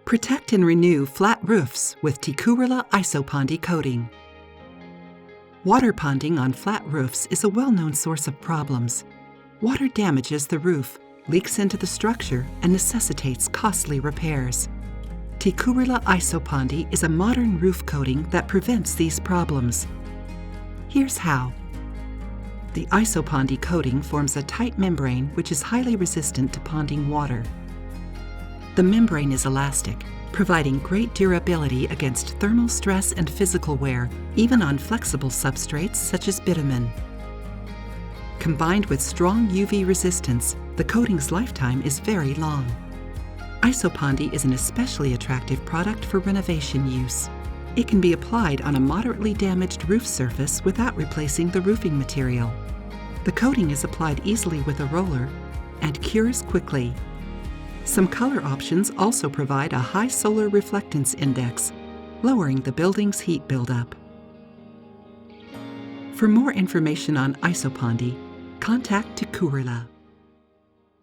Protect and renew flat roofs with Tikkurila IsoPondi coating. Water ponding on flat roofs is a well-known source of problems. Water damages the roof, leaks into the structure, and necessitates costly repairs. Tikkurila IsoPondi is a modern roof coating that prevents these problems. Here's how. The IsoPondi coating forms a tight membrane which is highly resistant to ponding water. The membrane is elastic, providing great durability against thermal stress and physical wear, even on flexible substrates such as bitumen. Combined with strong UV resistance, the coating's lifetime is very long. IsoPondi is an especially attractive product for renovation use. It can be applied on a moderately damaged roof surface without replacing the roofing material. The coating is applied easily with a roller and cures quickly. Some color options also provide a high solar reflectance index, lowering the building's heat buildup. For more information on IsoPondi, contact Tikkurila.